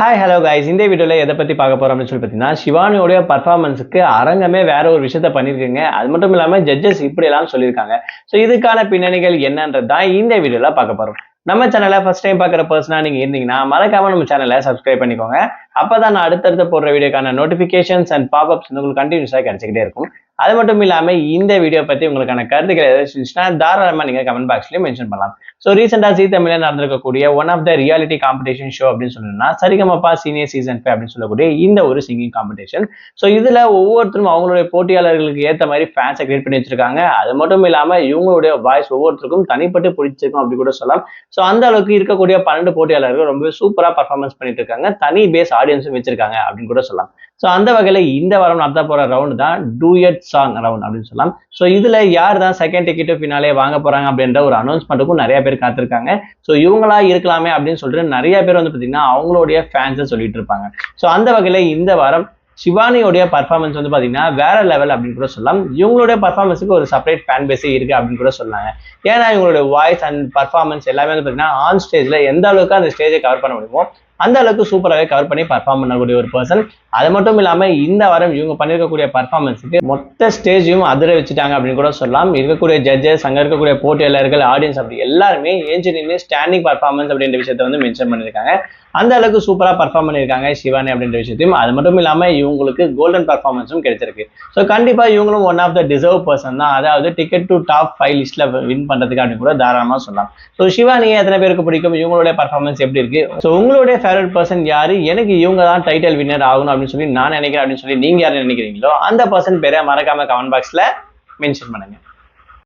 Hi hello guys, இந்த வீடியோவில் எதை பற்றி பார்க்க போகிறோம் அப்படின்னு சொல்லி பார்த்தீங்கன்னா, ஷிவானியோடைய பர்ஃபார்மன்ஸுக்கு அரங்கமே வேற ஒரு விஷயத்த பண்ணியிருக்குங்க. அது மட்டும் இல்லாமல் ஜட்ஜஸ் இப்படியெல்லாம் சொல்லியிருக்காங்க. ஸோ இதுக்கான பின்னணிகள் என்னன்றது தான் இந்த வீடியோவில் பார்க்க போகிறோம். நம்ம சேனலை ஃபர்ஸ்ட் டைம் பார்க்குற பர்சனாக நீங்கள் இருந்தீங்கன்னா மறக்காம நம்ம சேனலை சப்ஸ்கிரைப் பண்ணிக்கோங்க. அப்போ தான் நான் அடுத்தடுத்து போடுற வீடியோக்கான நோட்டிஃபிகேஷன்ஸ் அண்ட் பாப்அப்ஸ் உங்களுக்கு கண்டினியூஸாக கிடைச்சிக்கிட்டே இருக்கும். அது மட்டும் இல்லாமல் இந்த வீடியோ பற்றி உங்களுக்கான கருத்துக்கள் ஏதாச்சும் இருந்துச்சுன்னா தாராளமாக நீங்கள் கமெண்ட் பாக்ஸ்லேயும் மென்ஷன் பண்ணலாம். ஸோ ரீசெண்டாக ஜீ தமிழில் நடந்திருக்கக்கூடிய one of the reality competition show அப்படின்னு சொல்லணும்னா சரிகமபா சீனியர் சீசன் 5 அப்படின்னு சொல்லக்கூடிய இந்த ஒரு சிங்கிங் காம்படிஷன். ஸோ இதில் ஒவ்வொருத்தரும் அவங்களுடைய போட்டியாளர்களுக்கு ஏற்ற மாதிரி ஃபேன்ஸை கிரியேட் பண்ணி வச்சிருக்காங்க. அது மட்டும் இல்லாமல் இவங்களுடைய வாய்ஸ் ஒவ்வொருத்தருக்கும் தனிப்பட்டு பிடிச்சிருக்கும் அப்படி கூட சொல்லலாம். ஸோ அந்த அளவுக்கு இருக்கக்கூடிய 12 போட்டியாளர்கள் ரொம்ப சூப்பராக பர்ஃபார்மன்ஸ் பண்ணிட்டு இருக்காங்க. தனி பேஸ் ஆடியன்ஸும் வச்சிருக்காங்க அப்படின்னு கூட சொல்லலாம். ஸோ அந்த வகையில் இந்த வாரம் நடத்த போற ரவுண்ட் தான் டூயட் சாங் ரவுண்ட் அப்படின்னு சொல்லலாம். ஸோ இதுல யார் தான் செகண்ட் டிக்கெட் ஃபினாலே வாங்க போறாங்க அப்படின்ற ஒரு அனௌன்ஸ்மெண்ட்டுக்கும் நிறைய பேர் காத்திருக்காங்க. ஸோ இவங்களா இருக்கலாமே அப்படின்னு சொல்லிட்டு நிறைய பேர் வந்து பார்த்தீங்கன்னா அவங்களுடைய ஃபேன்ஸை சொல்லிட்டு இருப்பாங்க. ஸோ அந்த வகையில் இந்த வாரம் ஷிவானியோடைய பர்ஃபார்மன்ஸ் வந்து பார்த்தீங்கன்னா வேற லெவல் அப்படின்னு கூட சொல்லலாம். இவங்களுடைய பர்ஃபார்மன்ஸுக்கு ஒரு செப்பரேட் ஃபேன் பேஸே இருக்கு அப்படின்னு கூட சொன்னாங்க. ஏன்னா இவங்களுடைய வாய்ஸ் அண்ட் பர்ஃபார்மன்ஸ் எல்லாமே வந்து பார்த்தீங்கன்னா ஆன் ஸ்டேஜ்ல எந்த அளவுக்கு அந்த ஸ்டேஜை கவர் பண்ண முடியுமோ அந்த அளவுக்கு சூப்பராகவே கவர் பண்ணி பர்ஃபார்ம் பண்ணக்கூடிய ஒரு பர்சன். அது மட்டும் இல்லாமல் இந்த வாரம் இவங்க பண்ணியிருக்கக்கூடிய பர்ஃபார்மன்ஸுக்கு மொத்த ஸ்டேஜையும் அதிர வச்சுட்டாங்க அப்படின்னு கூட சொல்லலாம். இருக்கக்கூடிய ஜட்ஜஸ், அங்கே இருக்கக்கூடிய போட்டியாளர்கள், ஆடியன்ஸ் அப்படி எல்லாருமே ஏஞ்சி நின்று ஸ்டாண்டிங் பர்ஃபார்மன்ஸ் அப்படின்ற விஷயத்த வந்து மென்ஷன் பண்ணியிருக்காங்க. அந்த அளவுக்கு சூப்பராக பர்ஃபார்ம் பண்ணியிருக்காங்க ஷிவானி அப்படின்ற விஷயத்தையும். அது மட்டும் இல்லாமல் இவங்களுக்கு கோல்டன் பர்ஃபார்மன்ஸும் கிடைச்சிருக்கு. ஸோ கண்டிப்பாக இவங்களும் one of the deserve person தான். அதாவது டிக்கெட் டு டாப் 5 லிஸ்ட்ல வின் பண்ணுறதுக்கு அப்படின்னு கூட தாராளமாக சொல்லலாம். ஸோ ஷிவானியை எத்தனை பேருக்கு பிடிக்கும், இவங்களுடைய பர்ஃபார்மன்ஸ் எப்படி இருக்கு, ஸோ உங்களுடைய ஃபேவரட் பர்சன் யாரு, எனக்கு இவங்க தான் டைட்டில் வின்னர் ஆகணும் அப்படின்னு சொல்லி நான் நினைக்கிறேன் அப்படின்னு சொல்லி நீங்க யாரு நினைக்கிறீங்களோ அந்த பர்சன் பேரை மறக்காம கமெண்ட் பாக்ஸ்ல மென்ஷன் பண்ணுங்க.